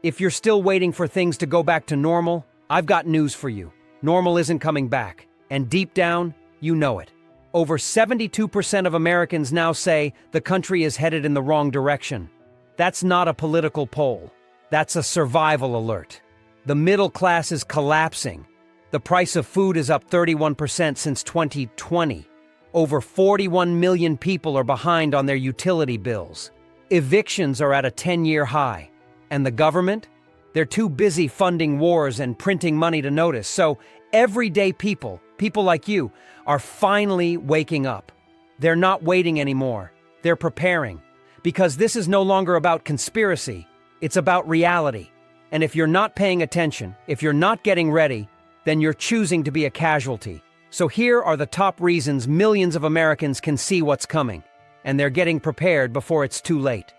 If you're still waiting for things to go back to normal, I've got news for you. Normal isn't coming back, and deep down, you know it. Over 72% of Americans now say the country is headed in the wrong direction. That's not a political poll. That's a survival alert. The middle class is collapsing. The price of food is up 31% since 2020. Over 41 million people are behind on their utility bills. Evictions are at a 10-year high. And the government? They're too busy funding wars and printing money to notice. So everyday people like you, are finally waking up. They're not waiting anymore. They're preparing. Because this is no longer about conspiracy. It's about reality. And if you're not paying attention, if you're not getting ready, then you're choosing to be a casualty. So here are the top reasons millions of Americans can see what's coming, and they're getting prepared before it's too late.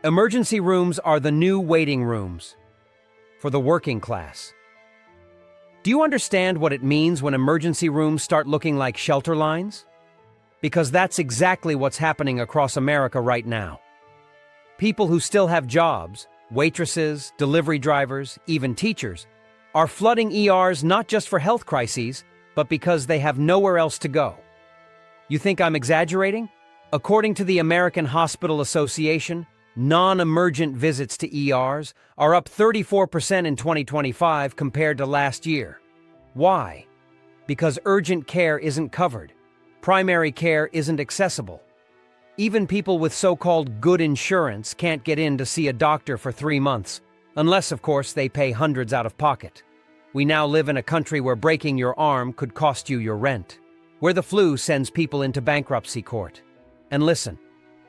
Emergency rooms are the new waiting rooms for the working class. Do you understand what it means when emergency rooms start looking like shelter lines? Because that's exactly what's happening across America right now. People who still have jobs, waitresses, delivery drivers, even teachers, are flooding ERs not just for health crises, but because they have nowhere else to go. You think I'm exaggerating? According to the American Hospital Association, non-emergent visits to ERs are up 34% in 2025 compared to last year. Why? Because urgent care isn't covered. Primary care isn't accessible. Even people with so-called good insurance can't get in to see a doctor for 3 months, unless, of course, they pay hundreds out of pocket. We now live in a country where breaking your arm could cost you your rent, where the flu sends people into bankruptcy court. And listen,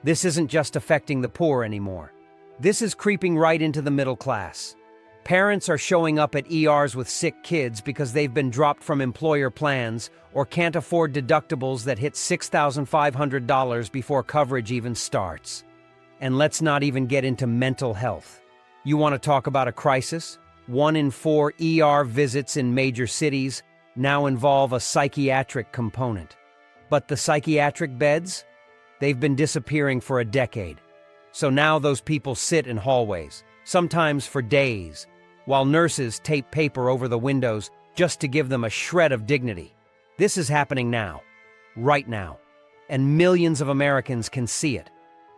this isn't just affecting the poor anymore. This is creeping right into the middle class. Parents are showing up at ERs with sick kids because they've been dropped from employer plans or can't afford deductibles that hit $6,500 before coverage even starts. And let's not even get into mental health. You want to talk about a crisis? 1 in 4 ER visits in major cities now involve a psychiatric component. But the psychiatric beds? They've been disappearing for a decade. So now those people sit in hallways, sometimes for days, while nurses tape paper over the windows just to give them a shred of dignity. This is happening now, right now, and millions of Americans can see it.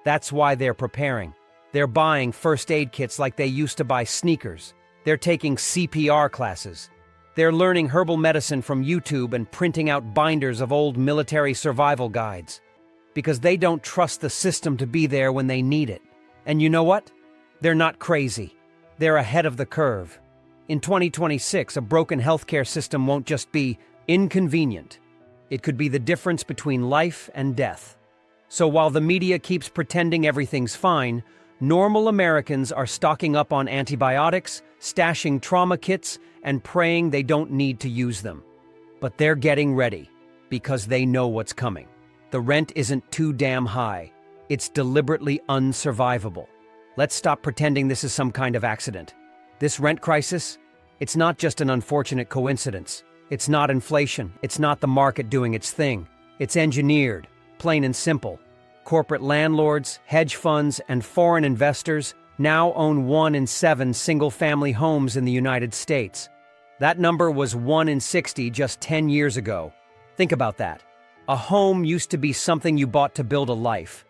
That's why they're preparing. They're buying first aid kits like they used to buy sneakers. They're taking CPR classes. They're learning herbal medicine from YouTube and printing out binders of old military survival guides. Because they don't trust the system to be there when they need it. And you know what? They're not crazy. They're ahead of the curve. In 2026, a broken healthcare system won't just be inconvenient. It could be the difference between life and death. So while the media keeps pretending everything's fine, normal Americans are stocking up on antibiotics, stashing trauma kits, and praying they don't need to use them. But they're getting ready, because they know what's coming. The rent isn't too damn high. It's deliberately unsurvivable. Let's stop pretending this is some kind of accident. This rent crisis, it's not just an unfortunate coincidence. It's not inflation. It's not the market doing its thing. It's engineered, plain and simple. Corporate landlords, hedge funds, and foreign investors now own 1 in 7 single-family homes in the United States. That number was 1 in 60 just 10 years ago. Think about that. A home used to be something you bought to build a life.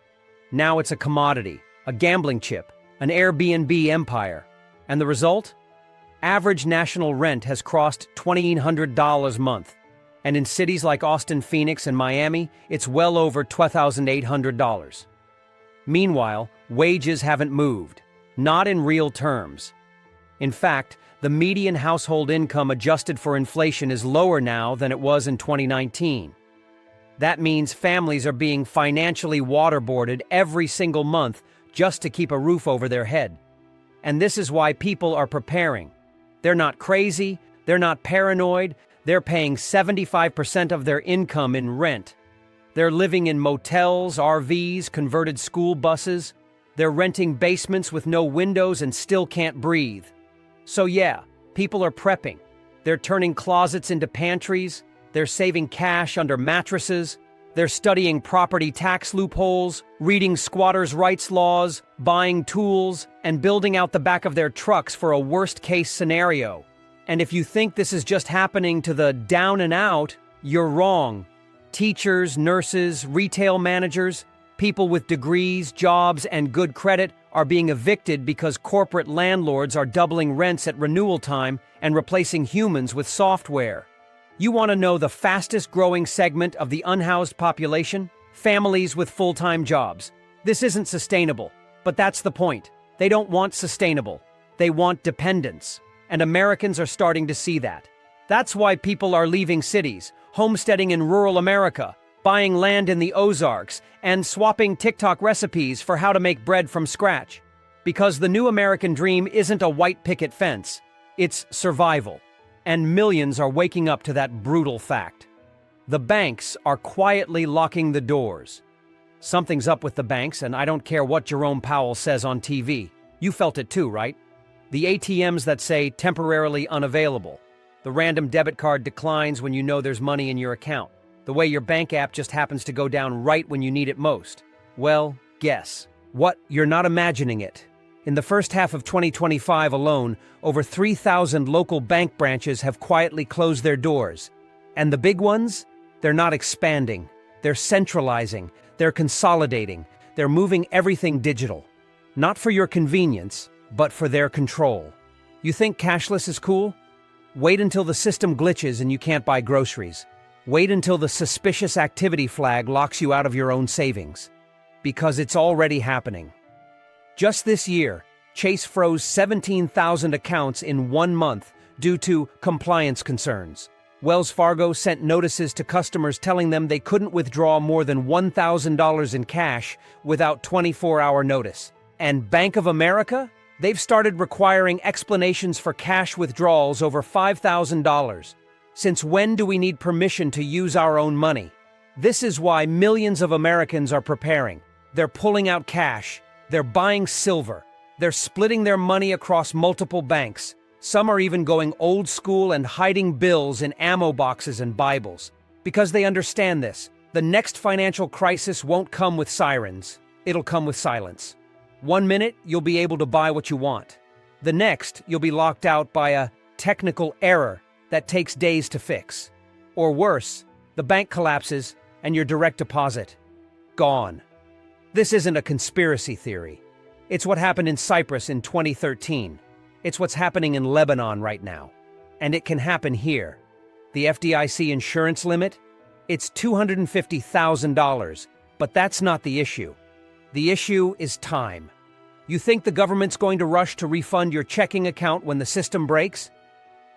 Now it's a commodity, a gambling chip, an Airbnb empire. And the result? Average national rent has crossed $2,800 a month. And in cities like Austin, Phoenix, and Miami, it's well over $12,800. Meanwhile, wages haven't moved, not in real terms. In fact, the median household income adjusted for inflation is lower now than it was in 2019. That means families are being financially waterboarded every single month just to keep a roof over their head. And this is why people are preparing. They're not crazy, they're not paranoid, they're paying 75% of their income in rent. They're living in motels, RVs, converted school buses. They're renting basements with no windows and still can't breathe. So yeah, people are prepping. They're turning closets into pantries. They're saving cash under mattresses. They're studying property tax loopholes, reading squatters' rights laws, buying tools, and building out the back of their trucks for a worst-case scenario. And if you think this is just happening to the down and out, you're wrong. Teachers, nurses, retail managers, people with degrees, jobs, and good credit are being evicted because corporate landlords are doubling rents at renewal time and replacing humans with software. You want to know the fastest growing segment of the unhoused population? Families with full-time jobs. This isn't sustainable, but that's the point. They don't want sustainable. They want dependence. And Americans are starting to see that. That's why people are leaving cities, homesteading in rural America, buying land in the Ozarks, and swapping TikTok recipes for how to make bread from scratch. Because the new American dream isn't a white picket fence. It's survival. And millions are waking up to that brutal fact. The banks are quietly locking the doors. Something's up with the banks, and I don't care what Jerome Powell says on TV. You felt it too, right? The ATMs that say temporarily unavailable. The random debit card declines when you know there's money in your account. The way your bank app just happens to go down right when you need it most. Well, guess what? You're not imagining it. In the first half of 2025 alone, over 3,000 local bank branches have quietly closed their doors. And the big ones? They're not expanding. They're centralizing. They're consolidating. They're moving everything digital. Not for your convenience, but for their control. You think cashless is cool? Wait until the system glitches and you can't buy groceries. Wait until the suspicious activity flag locks you out of your own savings. Because it's already happening. Just this year, Chase froze 17,000 accounts in 1 month due to compliance concerns. Wells Fargo sent notices to customers telling them they couldn't withdraw more than $1,000 in cash without 24-hour notice. And Bank of America? They've started requiring explanations for cash withdrawals over $5,000. Since when do we need permission to use our own money? This is why millions of Americans are preparing. They're pulling out cash. They're buying silver. They're splitting their money across multiple banks. Some are even going old school and hiding bills in ammo boxes and Bibles. Because they understand this. The next financial crisis won't come with sirens. It'll come with silence. 1 minute, you'll be able to buy what you want. The next, you'll be locked out by a technical error that takes days to fix. Or worse, the bank collapses and your direct deposit gone. This isn't a conspiracy theory. It's what happened in Cyprus in 2013. It's what's happening in Lebanon right now. And it can happen here. The FDIC insurance limit? It's $250,000. But that's not the issue. The issue is time. You think the government's going to rush to refund your checking account when the system breaks?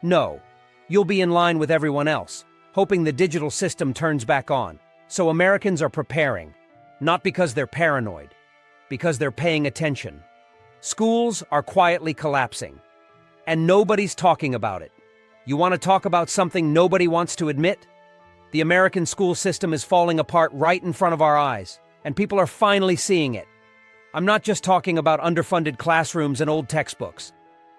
No. You'll be in line with everyone else, hoping the digital system turns back on. So Americans are preparing. Not because they're paranoid, because they're paying attention. Schools are quietly collapsing, and nobody's talking about it. You want to talk about something nobody wants to admit? The American school system is falling apart right in front of our eyes, and people are finally seeing it. I'm not just talking about underfunded classrooms and old textbooks.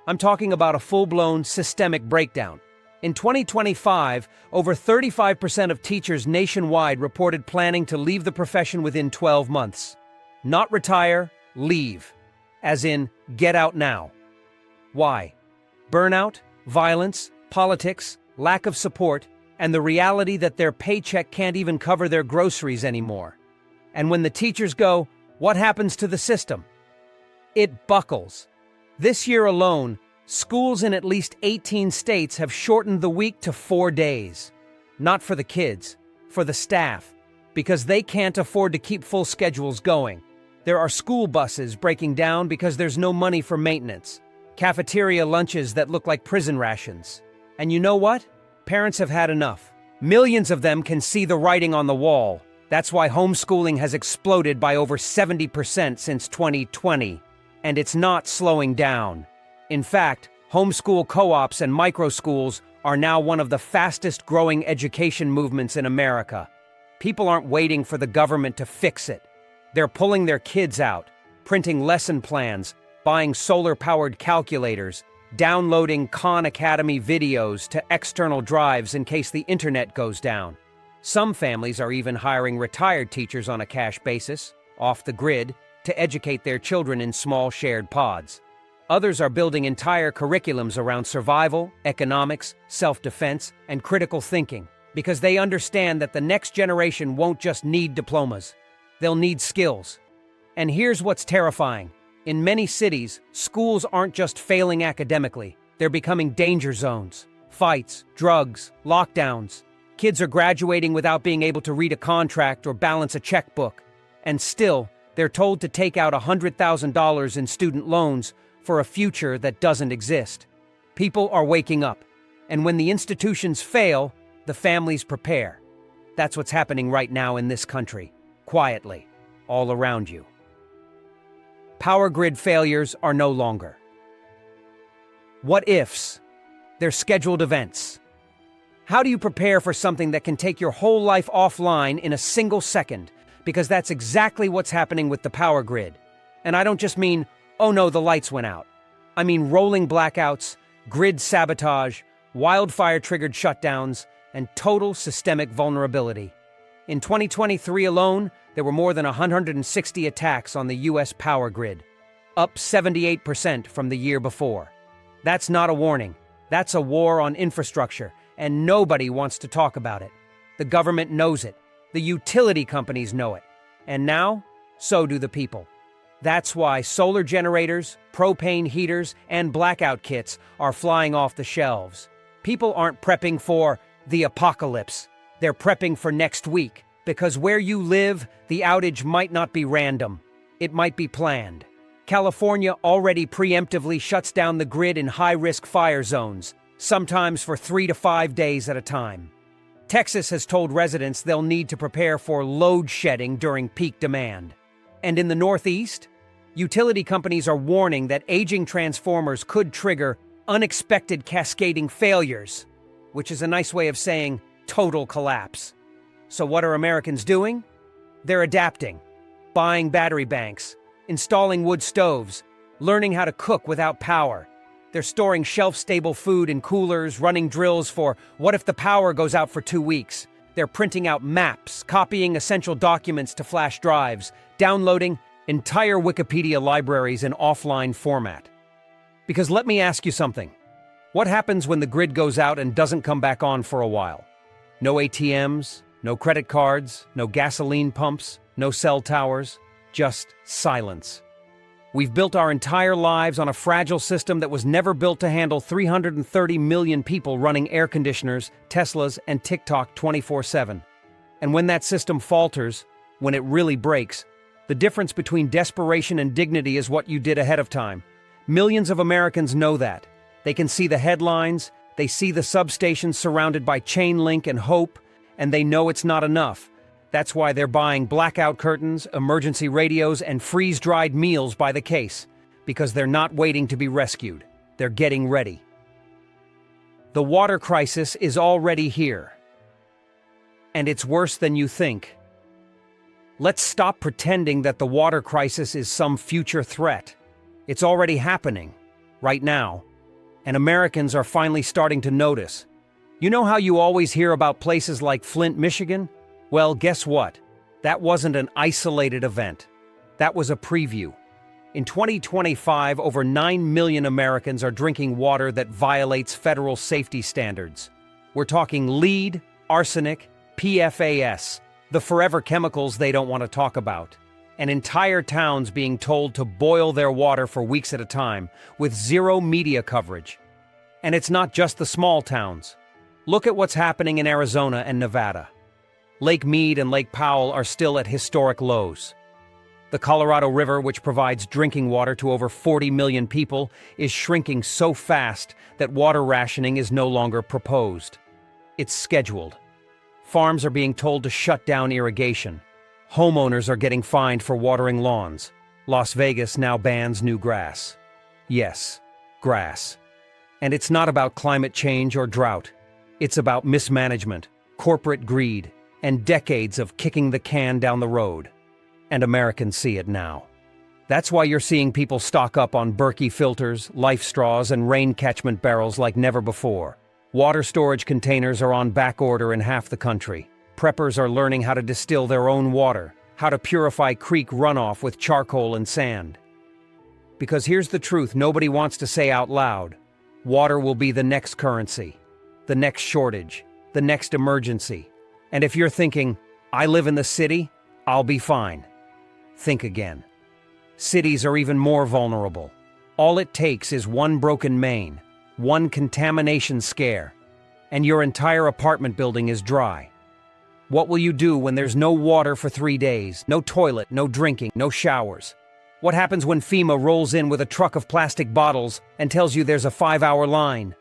I'm talking about a full-blown systemic breakdown. In 2025, over 35% of teachers nationwide reported planning to leave the profession within 12 months. Not retire, leave. As in, get out now. Why? Burnout, violence, politics, lack of support, and the reality that their paycheck can't even cover their groceries anymore. And when the teachers go, what happens to the system? It buckles. This year alone, schools in at least 18 states have shortened the week to 4 days. Not for the kids, for the staff, because they can't afford to keep full schedules going. There are school buses breaking down because there's no money for maintenance. Cafeteria lunches that look like prison rations. And you know what? Parents have had enough. Millions of them can see the writing on the wall. That's why homeschooling has exploded by over 70% since 2020. And it's not slowing down. In fact, homeschool co-ops and micro-schools are now one of the fastest growing education movements in America. People aren't waiting for the government to fix it. They're pulling their kids out, printing lesson plans, buying solar-powered calculators, downloading Khan Academy videos to external drives in case the internet goes down. Some families are even hiring retired teachers on a cash basis, off the grid, to educate their children in small shared pods. Others are building entire curriculums around survival, economics, self-defense, and critical thinking, because they understand that the next generation won't just need diplomas. They'll need skills. And here's what's terrifying. In many cities, schools aren't just failing academically, they're becoming danger zones. Fights, drugs, lockdowns. Kids are graduating without being able to read a contract or balance a checkbook. And still, they're told to take out $100,000 in student loans for a future that doesn't exist. People are waking up. And when the institutions fail, the families prepare. That's what's happening right now in this country, quietly, all around you. Power grid failures are no longer what-ifs. They're scheduled events. How do you prepare for something that can take your whole life offline in a single second? Because that's exactly what's happening with the power grid. And I don't just mean, oh no, the lights went out. I mean rolling blackouts, grid sabotage, wildfire-triggered shutdowns, and total systemic vulnerability. In 2023 alone, there were more than 160 attacks on the U.S. power grid, up 78% from the year before. That's not a warning. That's a war on infrastructure, and nobody wants to talk about it. The government knows it. The utility companies know it. And now, so do the people. That's why solar generators, propane heaters, and blackout kits are flying off the shelves. People aren't prepping for the apocalypse. They're prepping for next week, because where you live, the outage might not be random. It might be planned. California already preemptively shuts down the grid in high-risk fire zones, sometimes for 3 to 5 days at a time. Texas has told residents they'll need to prepare for load shedding during peak demand. And in the Northeast, utility companies are warning that aging transformers could trigger unexpected cascading failures, which is a nice way of saying total collapse. So what are Americans doing? They're adapting, buying battery banks, installing wood stoves, learning how to cook without power. They're storing shelf-stable food in coolers, running drills for what if the power goes out for 2 weeks. They're printing out maps, copying essential documents to flash drives, downloading entire Wikipedia libraries in offline format. Because let me ask you something. What happens when the grid goes out and doesn't come back on for a while? No ATMs, no credit cards, no gasoline pumps, no cell towers, just silence. We've built our entire lives on a fragile system that was never built to handle 330 million people running air conditioners, Teslas, and TikTok 24/7. And when that system falters, when it really breaks, the difference between desperation and dignity is what you did ahead of time. Millions of Americans know that. They can see the headlines, they see the substations surrounded by chain link and hope, and they know it's not enough. That's why they're buying blackout curtains, emergency radios, and freeze-dried meals by the case, because they're not waiting to be rescued. They're getting ready. The water crisis is already here. And it's worse than you think. Let's stop pretending that the water crisis is some future threat. It's already happening, right now. And Americans are finally starting to notice. You know how you always hear about places like Flint, Michigan? Well, guess what? That wasn't an isolated event. That was a preview. In 2025, over 9 million Americans are drinking water that violates federal safety standards. We're talking lead, arsenic, PFAS, the forever chemicals they don't want to talk about, and entire towns being told to boil their water for weeks at a time, with zero media coverage. And it's not just the small towns. Look at what's happening in Arizona and Nevada. Lake Mead and Lake Powell are still at historic lows. The Colorado River, which provides drinking water to over 40 million people, is shrinking so fast that water rationing is no longer proposed. It's scheduled. Farms are being told to shut down irrigation. Homeowners are getting fined for watering lawns. Las Vegas now bans new grass. Yes, grass. And it's not about climate change or drought. It's about mismanagement, corporate greed, and decades of kicking the can down the road. And Americans see it now. That's why you're seeing people stock up on Berkey filters, life straws, and rain catchment barrels like never before. Water storage containers are on back order in half the country. Preppers are learning how to distill their own water, how to purify creek runoff with charcoal and sand. Because here's the truth nobody wants to say out loud. Water will be the next currency, the next shortage, the next emergency. And if you're thinking, I live in the city, I'll be fine. Think again. Cities are even more vulnerable. All it takes is one broken main, one contamination scare, and your entire apartment building is dry. What will you do when there's no water for 3 days, no toilet, no drinking, no showers? What happens when FEMA rolls in with a truck of plastic bottles and tells you there's a 5-hour line?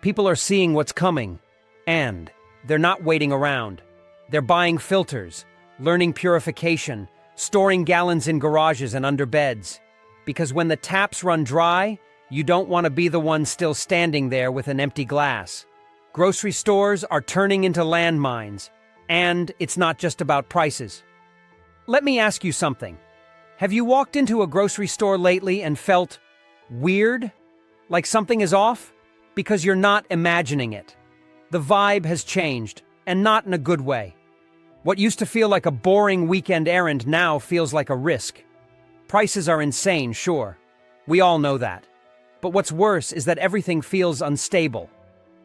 People are seeing what's coming, and they're not waiting around. They're buying filters, learning purification, storing gallons in garages and under beds. Because when the taps run dry, you don't want to be the one still standing there with an empty glass. Grocery stores are turning into landmines, and it's not just about prices. Let me ask you something. Have you walked into a grocery store lately and felt weird? Like something is off? Because you're not imagining it. The vibe has changed, and not in a good way. What used to feel like a boring weekend errand now feels like a risk. Prices are insane, sure. We all know that. But what's worse is that everything feels unstable.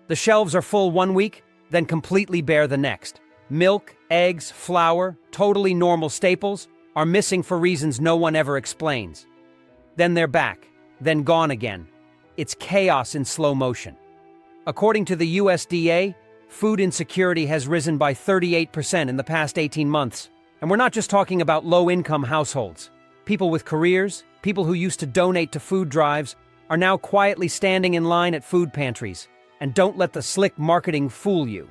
The shelves are full one week, then completely bare the next. Milk, eggs, flour, totally normal staples, are missing for reasons no one ever explains. Then they're back, then gone again. It's chaos in slow motion. According to the USDA, food insecurity has risen by 38% in the past 18 months. And we're not just talking about low-income households. People with careers, people who used to donate to food drives, are now quietly standing in line at food pantries. And don't let the slick marketing fool you.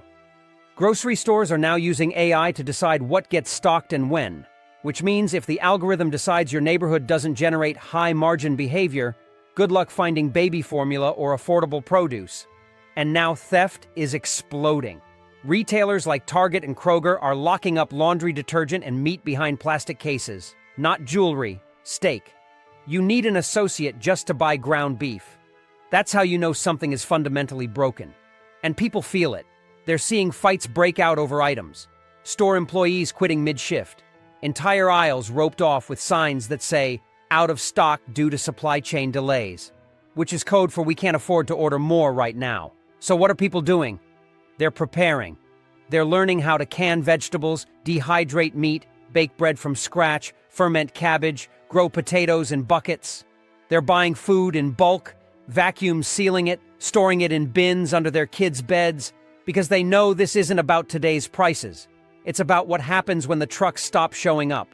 Grocery stores are now using AI to decide what gets stocked and when, which means if the algorithm decides your neighborhood doesn't generate high-margin behavior, good luck finding baby formula or affordable produce. And now theft is exploding. Retailers like Target and Kroger are locking up laundry detergent and meat behind plastic cases. Not jewelry, steak. You need an associate just to buy ground beef. That's how you know something is fundamentally broken. And people feel it. They're seeing fights break out over items. Store employees quitting mid-shift. Entire aisles roped off with signs that say, out of stock due to supply chain delays. Which is code for we can't afford to order more right now. So what are people doing? They're preparing. They're learning how to can vegetables, dehydrate meat, bake bread from scratch, ferment cabbage, grow potatoes in buckets. They're buying food in bulk, vacuum sealing it, storing it in bins under their kids' beds, because they know this isn't about today's prices. It's about what happens when the trucks stop showing up,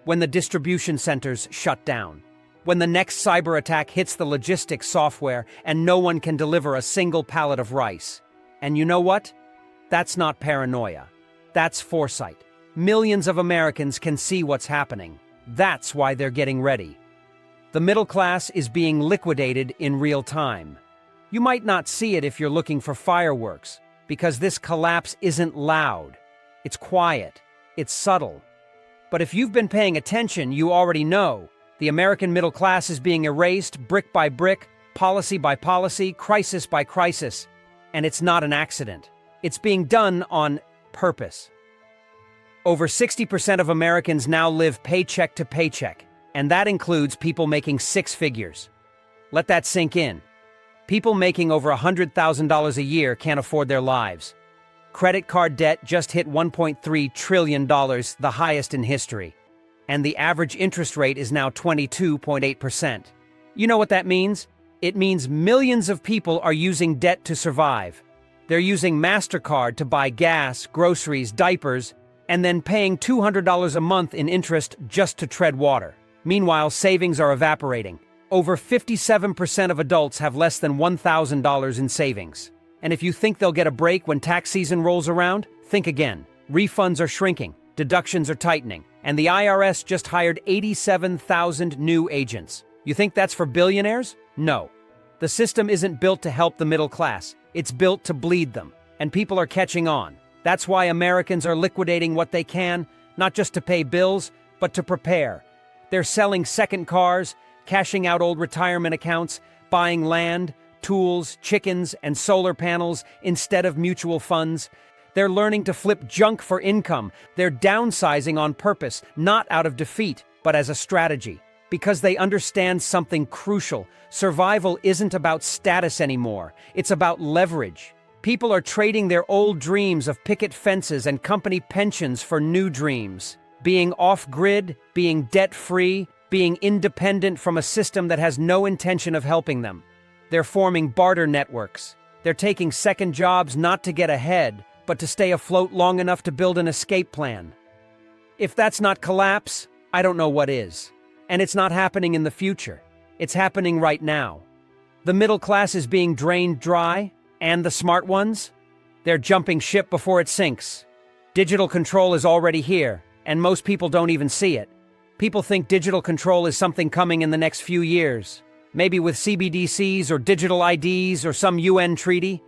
when the distribution centers shut down, when the next cyber attack hits the logistics software and no one can deliver a single pallet of rice. And you know what? That's not paranoia. That's foresight. Millions of Americans can see what's happening. That's why they're getting ready. The middle class is being liquidated in real time. You might not see it if you're looking for fireworks, because this collapse isn't loud. It's quiet. It's subtle. But if you've been paying attention, you already know the American middle class is being erased brick by brick, policy by policy, crisis by crisis. And it's not an accident. It's being done on purpose. Over 60% of Americans now live paycheck to paycheck, and that includes people making 6 figures. Let that sink in. People making over $100,000 a year can't afford their lives. Credit card debt just hit $1.3 trillion, the highest in history. And the average interest rate is now 22.8%. You know what that means? It means millions of people are using debt to survive. They're using MasterCard to buy gas, groceries, diapers, and then paying $200 a month in interest just to tread water. Meanwhile, savings are evaporating. Over 57% of adults have less than $1,000 in savings. And if you think they'll get a break when tax season rolls around, think again. Refunds are shrinking, deductions are tightening, and the IRS just hired 87,000 new agents. You think that's for billionaires? No. The system isn't built to help the middle class. It's built to bleed them. And people are catching on. That's why Americans are liquidating what they can, not just to pay bills, but to prepare. They're selling second cars, cashing out old retirement accounts, buying land, tools, chickens, and solar panels instead of mutual funds, They're learning to flip junk for income. They're downsizing on purpose, not out of defeat, but as a strategy. Because they understand something crucial. Survival isn't about status anymore. It's about leverage. People are trading their old dreams of picket fences and company pensions for new dreams. Being off-grid, being debt-free, being independent from a system that has no intention of helping them. They're forming barter networks. They're taking second jobs not to get ahead, but to stay afloat long enough to build an escape plan. If that's not collapse, I don't know what is. And it's not happening in the future. It's happening right now. The middle class is being drained dry, and the smart ones? They're jumping ship before it sinks. Digital control is already here, and most people don't even see it. People think digital control is something coming in the next few years, maybe with CBDCs or digital IDs or some UN treaty.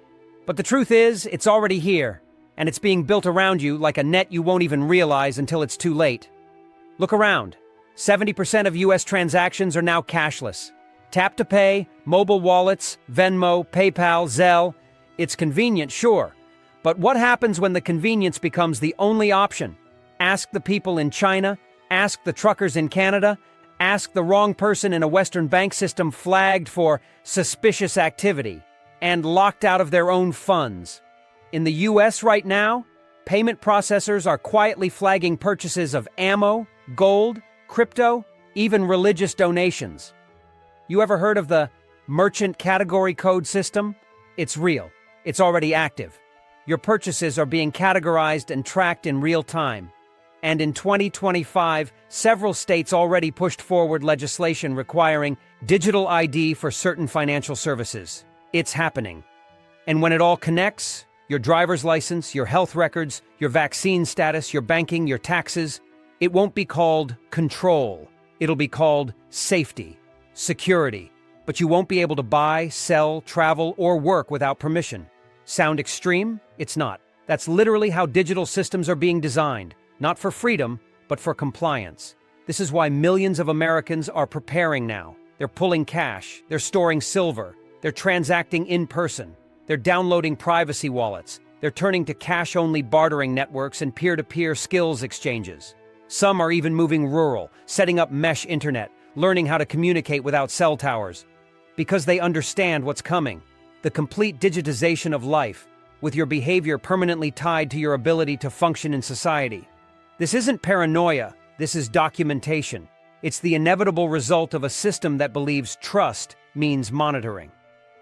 But the truth is, it's already here, and it's being built around you like a net you won't even realize until it's too late. Look around. 70% of US transactions are now cashless. Tap to pay, mobile wallets, Venmo, PayPal, Zelle. It's convenient, sure. But what happens when the convenience becomes the only option? Ask the people in China, ask the truckers in Canada, ask the wrong person in a Western bank system flagged for suspicious activity and locked out of their own funds. In the US right now, payment processors are quietly flagging purchases of ammo, gold, crypto, even religious donations. You ever heard of the merchant category code system? It's real. It's already active. Your purchases are being categorized and tracked in real time. And in 2025, several states already pushed forward legislation requiring digital ID for certain financial services. It's happening. And when it all connects, your driver's license, your health records, your vaccine status, your banking, your taxes, it won't be called control. It'll be called safety, security. But you won't be able to buy, sell, travel, or work without permission. Sound extreme? It's not. That's literally how digital systems are being designed. Not for freedom, but for compliance. This is why millions of Americans are preparing now. They're pulling cash. They're storing silver. They're transacting in person. They're downloading privacy wallets. They're turning to cash-only bartering networks and peer-to-peer skills exchanges. Some are even moving rural, setting up mesh internet, learning how to communicate without cell towers. Because they understand what's coming. The complete digitization of life, with your behavior permanently tied to your ability to function in society. This isn't paranoia, this is documentation. It's the inevitable result of a system that believes trust means monitoring.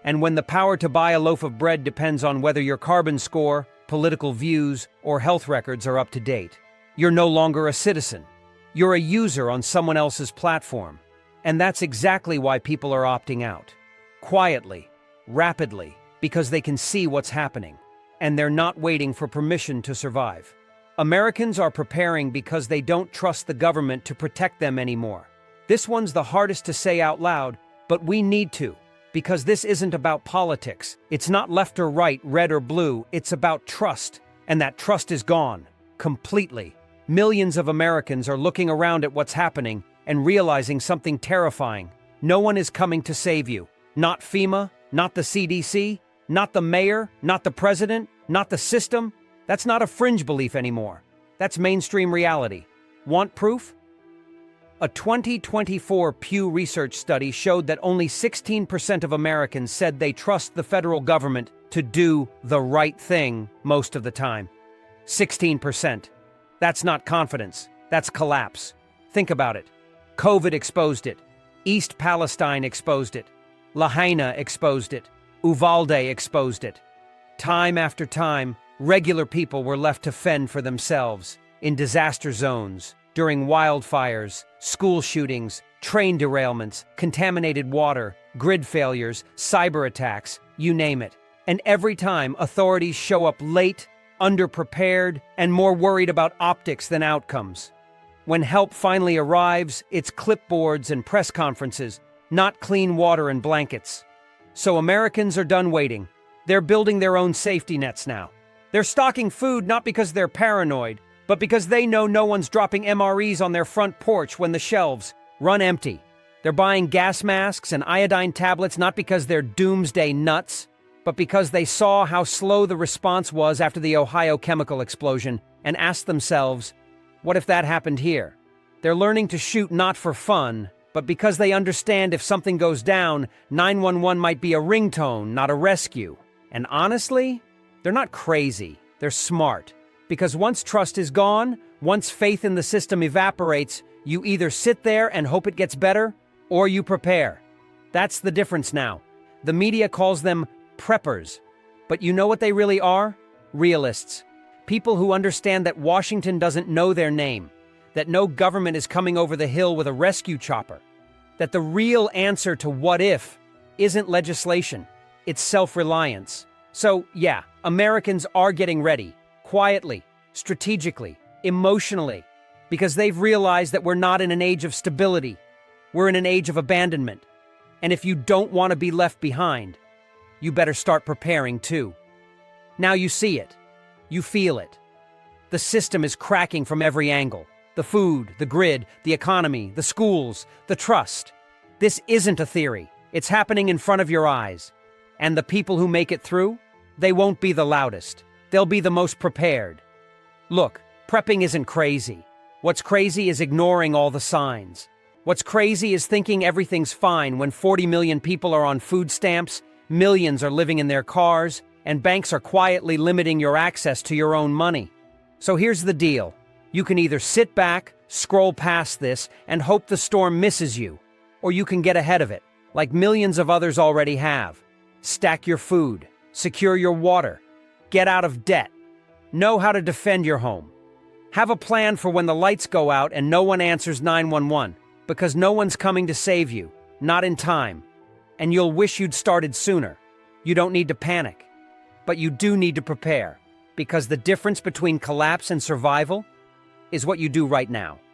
And when the power to buy a loaf of bread depends on whether your carbon score, political views, or health records are up to date, you're no longer a citizen. You're a user on someone else's platform. And that's exactly why people are opting out. Quietly, rapidly, because they can see what's happening. And they're not waiting for permission to survive. Americans are preparing because they don't trust the government to protect them anymore. This one's the hardest to say out loud, but we need to. Because this isn't about politics. It's not left or right, red or blue. It's about trust. And that trust is gone. Completely. Millions of Americans are looking around at what's happening and realizing something terrifying. No one is coming to save you. Not FEMA, not the CDC, not the mayor, not the president, not the system. That's not a fringe belief anymore. That's mainstream reality. Want proof? A 2024 Pew Research study showed that only 16% of Americans said they trust the federal government to do the right thing most of the time. 16%. That's not confidence. That's collapse. Think about it. COVID exposed it. East Palestine exposed it. Lahaina exposed it. Uvalde exposed it. Time after time, regular people were left to fend for themselves in disaster zones, during wildfires, school shootings, train derailments, contaminated water, grid failures, cyber attacks, you name it. And every time, authorities show up late, underprepared, and more worried about optics than outcomes. When help finally arrives, it's clipboards and press conferences, not clean water and blankets. So Americans are done waiting. They're building their own safety nets now. They're stocking food not because they're paranoid, but because they know no one's dropping MREs on their front porch when the shelves run empty. They're buying gas masks and iodine tablets not because they're doomsday nuts, but because they saw how slow the response was after the Ohio chemical explosion and asked themselves, what if that happened here? They're learning to shoot not for fun, but because they understand if something goes down, 911 might be a ringtone, not a rescue. And honestly, they're not crazy, they're smart. Because once trust is gone, once faith in the system evaporates, you either sit there and hope it gets better, or you prepare. That's the difference now. The media calls them preppers. But you know what they really are? Realists. People who understand that Washington doesn't know their name, that no government is coming over the hill with a rescue chopper, that the real answer to what if isn't legislation, it's self-reliance. So, yeah, Americans are getting ready, quietly, strategically, emotionally, because they've realized that we're not in an age of stability. We're in an age of abandonment. And if you don't want to be left behind, you better start preparing too. Now you see it. You feel it. The system is cracking from every angle. The food, the grid, the economy, the schools, the trust. This isn't a theory. It's happening in front of your eyes. And the people who make it through, they won't be the loudest. They'll be the most prepared. Look, prepping isn't crazy. What's crazy is ignoring all the signs. What's crazy is thinking everything's fine when 40 million people are on food stamps, millions are living in their cars, and banks are quietly limiting your access to your own money. So here's the deal. You can either sit back, scroll past this, and hope the storm misses you, or you can get ahead of it, like millions of others already have. Stack your food, secure your water, get out of debt, know how to defend your home. Have a plan for when the lights go out and no one answers 911, because no one's coming to save you, not in time. And you'll wish you'd started sooner. You don't need to panic, but you do need to prepare, because the difference between collapse and survival is what you do right now.